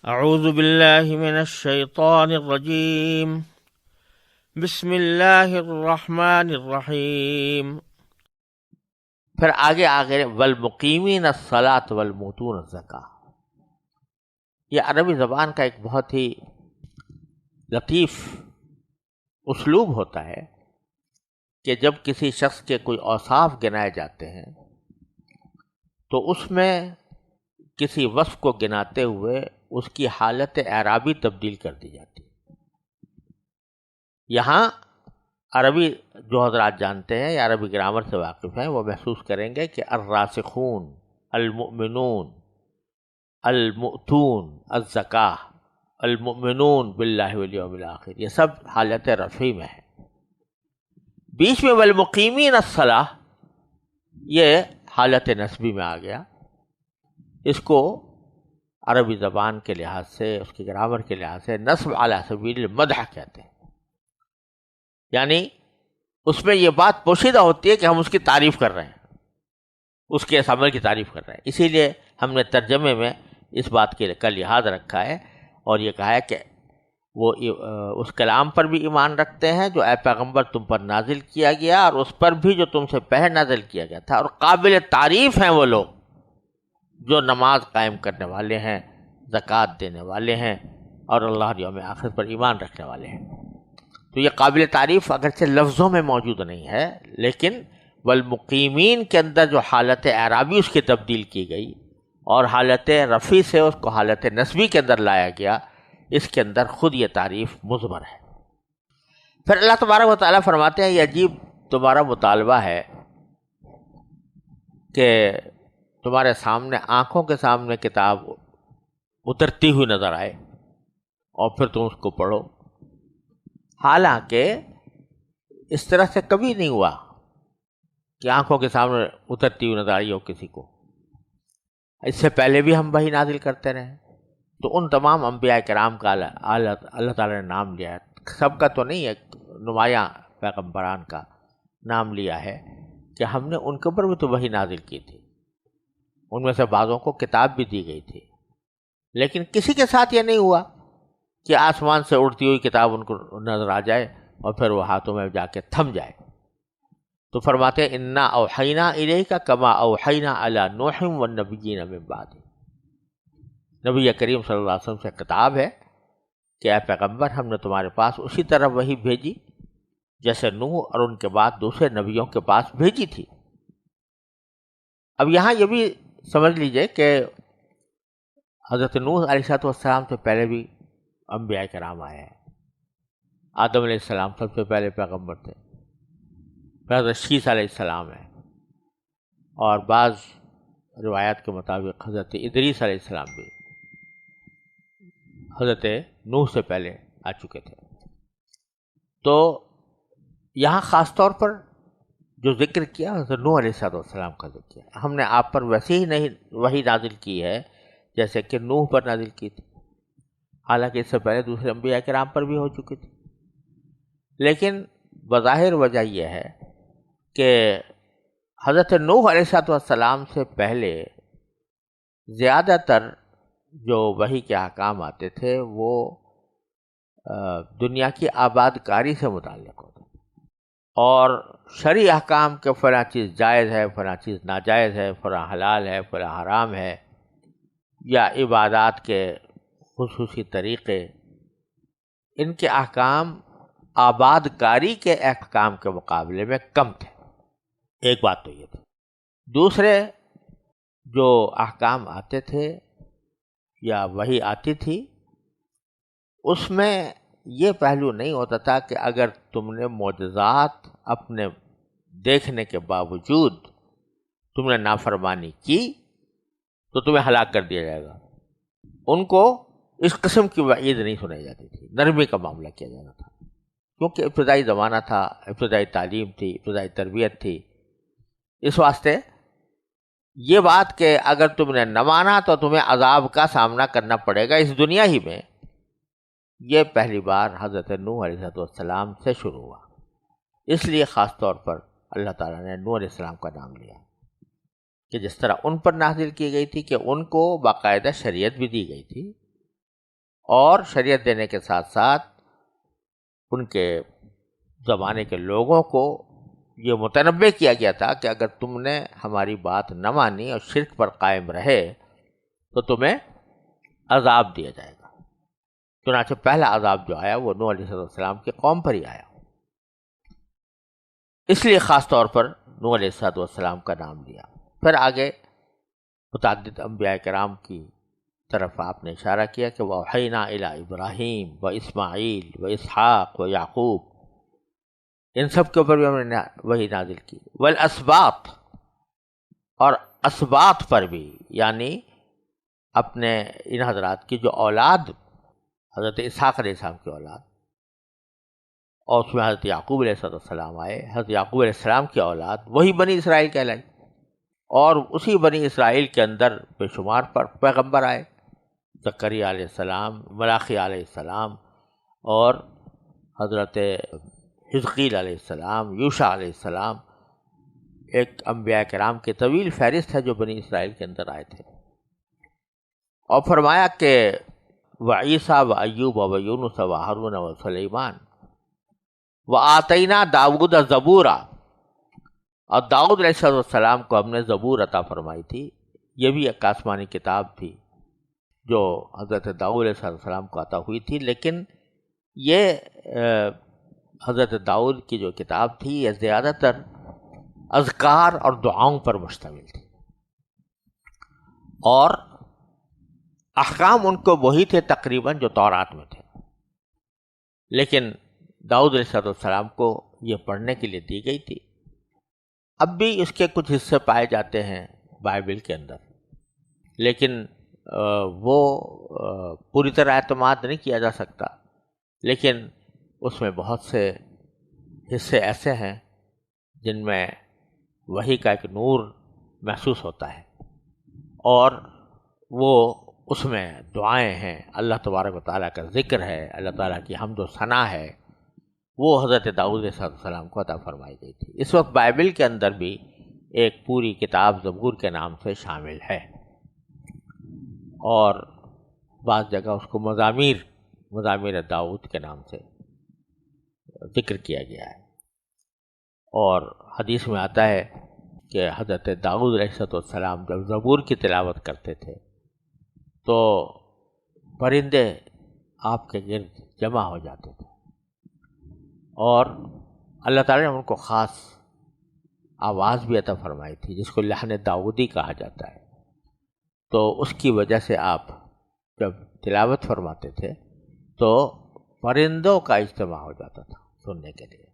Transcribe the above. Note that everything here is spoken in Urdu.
اعوذ باللہ من الشیطان الرجیم بسم اللہ الرحمن الرحیم۔ پھر آگے والمقیمین الصلاۃ والمؤتون الزکاۃ، یہ عربی زبان کا ایک بہت ہی لطیف اسلوب ہوتا ہے کہ جب کسی شخص کے کوئی اوصاف گنائے جاتے ہیں تو اس میں کسی وصف کو گناتے ہوئے اس کی حالت اعرابی تبدیل کر دی جاتی ہے۔ یہاں عربی جو حضرات جانتے ہیں یا عربی گرامر سے واقف ہیں وہ محسوس کریں گے کہ الراسخون، المؤمنون، المؤتون الزکاہ، المؤمنون باللہ والیوم الآخر، یہ سب حالت رفعی میں ہے۔ بیچ میں والمقیمین الصلاۃ یہ حالت نسبی میں آ گیا۔ اس کو عربی زبان کے لحاظ سے، اس کی گرامر کے لحاظ سے نصب علی سبیل المدح کہتے ہیں، یعنی اس میں یہ بات پوشیدہ ہوتی ہے کہ ہم اس کی تعریف کر رہے ہیں، اس کے اس عمل کی تعریف کر رہے ہیں۔ اسی لیے ہم نے ترجمے میں اس بات کا لحاظ رکھا ہے اور یہ کہا ہے کہ وہ اس کلام پر بھی ایمان رکھتے ہیں جو اے پیغمبر تم پر نازل کیا گیا، اور اس پر بھی جو تم سے پہلے نازل کیا گیا تھا، اور قابل تعریف ہیں وہ لوگ جو نماز قائم کرنے والے ہیں، زکوٰۃ دینے والے ہیں، اور اللہ اور یوم آخر پر ایمان رکھنے والے ہیں۔ تو یہ قابل تعریف اگرچہ لفظوں میں موجود نہیں ہے، لیکن والمقیمین کے اندر جو حالت اعرابی اس کی تبدیل کی گئی اور حالت رفعی سے اس کو حالت نسبی کے اندر لایا گیا، اس کے اندر خود یہ تعریف مضمر ہے۔ پھر اللہ تبارک و تعالیٰ فرماتے ہیں یہ عجیب تمہارا مطالبہ ہے کہ تمہارے سامنے، آنکھوں کے سامنے کتاب اترتی ہوئی نظر آئے اور پھر تم اس کو پڑھو، حالانکہ اس طرح سے کبھی نہیں ہوا کہ آنکھوں کے سامنے اترتی ہوئی نظر آئی ہو کسی کو۔ اس سے پہلے بھی ہم وحی نازل کرتے رہے، تو ان تمام انبیاء کرام کا اللہ تعالیٰ نے نام لیا ہے، سب کا تو نہیں ہے، نمایاں پیغمبران کا نام لیا ہے کہ ہم نے ان کے اوپر بھی تو وحی نازل کی تھی، ان میں سے بعضوں کو کتاب بھی دی گئی تھی، لیکن کسی کے ساتھ یہ نہیں ہوا کہ آسمان سے اڑتی ہوئی کتاب ان کو نظر آ جائے اور پھر وہ ہاتھوں میں جا کے تھم جائے۔ تو فرماتے ہیں انا اوحینا الیک کما اوحینا الی نوح والنبیین من بعد۔ نبی کریم صلی اللہ علیہ وسلم سے خطاب ہے کہ اے پیغمبر ہم نے تمہارے پاس اسی طرح وحی بھیجی جیسے نوح اور ان کے بعد دوسرے نبیوں کے پاس بھیجی تھی۔ اب یہاں یہ بھی سمجھ لیجئے کہ حضرت نوح علیہ السلام سے پہلے بھی انبیاء کرام آئے ہیں۔ آدم علیہ السلام سب سے پہلے پیغمبر تھے، پھر حضرت شیس علیہ السلام ہے، اور بعض روایات کے مطابق حضرت ادریس علیہ السلام بھی حضرت نوح سے پہلے آ چکے تھے۔ تو یہاں خاص طور پر جو ذکر کیا حضرت نوح علیہ السلام کا ذکر کیا، ہم نے آپ پر ویسے ہی نہیں وحی نازل کی ہے جیسے کہ نوح پر نازل کی تھی، حالانکہ اس سے پہلے دوسرے انبیاء کرام پر بھی ہو چکی تھی۔ لیکن بظاہر وجہ یہ ہے کہ حضرت نوح علیہ السلام سے پہلے زیادہ تر جو وحی کے احکام آتے تھے وہ دنیا کی آباد کاری سے متعلق ہوتے تھے، اور شرعی احکام کے فلاں چیز جائز ہے، فلاں چیز ناجائز ہے، فلاں حلال ہے، فلاں حرام ہے، یا عبادات کے خصوصی طریقے، ان کے احکام آباد کاری کے احکام کے مقابلے میں کم تھے۔ ایک بات تو یہ تھی۔ دوسرے جو احکام آتے تھے یا وحی آتی تھی اس میں یہ پہلو نہیں ہوتا تھا کہ اگر تم نے معجزات اپنے دیکھنے کے باوجود تم نے نافرمانی کی تو تمہیں ہلاک کر دیا جائے گا۔ ان کو اس قسم کی وعید نہیں سنائی جاتی تھی، نرمی کا معاملہ کیا جاتا تھا، کیونکہ ابتدائی زمانہ تھا، ابتدائی تعلیم تھی، ابتدائی تربیت تھی۔ اس واسطے یہ بات کہ اگر تم نے نہ مانا تو تمہیں عذاب کا سامنا کرنا پڑے گا اس دنیا ہی میں، یہ پہلی بار حضرت نوح علیہ السلام سے شروع ہوا۔ اس لیے خاص طور پر اللہ تعالیٰ نے نوح علیہ السلام کا نام لیا کہ جس طرح ان پر نازل کی گئی تھی کہ ان کو باقاعدہ شریعت بھی دی گئی تھی، اور شریعت دینے کے ساتھ ساتھ ان کے زمانے کے لوگوں کو یہ متنبع کیا گیا تھا کہ اگر تم نے ہماری بات نہ مانی اور شرک پر قائم رہے تو تمہیں عذاب دیا جائے گا۔ چنانچہ پہلا عذاب جو آیا وہ نوح علیہ السلام کی قوم پر ہی آیا، اس لیے خاص طور پر نوح علیہ السلام کا نام لیا۔ پھر آگے متعدد انبیاء کرام کی طرف آپ نے اشارہ کیا کہ وَأَوْحَيْنَا إِلَىٰ إِبْرَاهِيمَ وَإِسْمَاعِيلَ وَإِسْحَاقَ وَيَعْقُوبَ، ان سب کے اوپر بھی ہم نے وحی نازل کی۔ والاسباط، اور اسباط پر بھی، یعنی اپنے ان حضرات کی جو اولاد حضرت اسحاق علیہ السلام کی اولاد، اور اس میں حضرت یعقوب علیہ السلام آئے، حضرت یعقوب علیہ السلام کی اولاد وہی بنی اسرائیل کہلائی، اور اسی بنی اسرائیل کے اندر بے شمار پر پیغمبر آئے، زکریا علیہ السلام، ملاخی علیہ السلام، اور حضرت حزقیل علیہ السلام، یوشع علیہ السلام، ایک انبیاء کرام کی طویل فہرست ہے جو بنی اسرائیل کے اندر آئے تھے۔ اور فرمایا کہ وعیسیٰ و ایوب و یونس و ہارون و سلیمان وآتینا داود زبورا، اور داؤد علیہ السلام کو ہم نے زبور عطا فرمائی تھی۔ یہ بھی ایک آسمانی کتاب تھی جو حضرت داؤد علیہ السلام کو عطا ہوئی تھی، لیکن یہ حضرت داؤد کی جو کتاب تھی یہ زیادہ تر اذکار اور دعاؤں پر مشتمل تھی، اور احکام ان کو وہی تھے تقریباً جو تورات میں تھے، لیکن داؤد علیہ السلام کو یہ پڑھنے کے لیے دی گئی تھی۔ اب بھی اس کے کچھ حصے پائے جاتے ہیں بائبل کے اندر، لیکن وہ پوری طرح اعتماد نہیں کیا جا سکتا، لیکن اس میں بہت سے حصے ایسے ہیں جن میں وحی کا ایک نور محسوس ہوتا ہے، اور وہ اس میں دعائیں ہیں، اللہ تبارک و تعالیٰ کا ذکر ہے، اللہ تعالیٰ کی حمد و ثنا ہے، وہ حضرت داؤد علیہ السلام کو عطا فرمائی گئی تھی۔ اس وقت بائبل کے اندر بھی ایک پوری کتاب زبور کے نام سے شامل ہے، اور بعض جگہ اس کو مزامیر داؤد کے نام سے ذکر کیا گیا ہے۔ اور حدیث میں آتا ہے کہ حضرت داؤد علیہ السلام جب زبور کی تلاوت کرتے تھے تو پرندے آپ کے گرد جمع ہو جاتے تھے، اور اللہ تعالیٰ نے ان کو خاص آواز بھی عطا فرمائی تھی جس کو لحن داؤدی کہا جاتا ہے، تو اس کی وجہ سے آپ جب تلاوت فرماتے تھے تو پرندوں کا اجتماع ہو جاتا تھا سننے کے لیے۔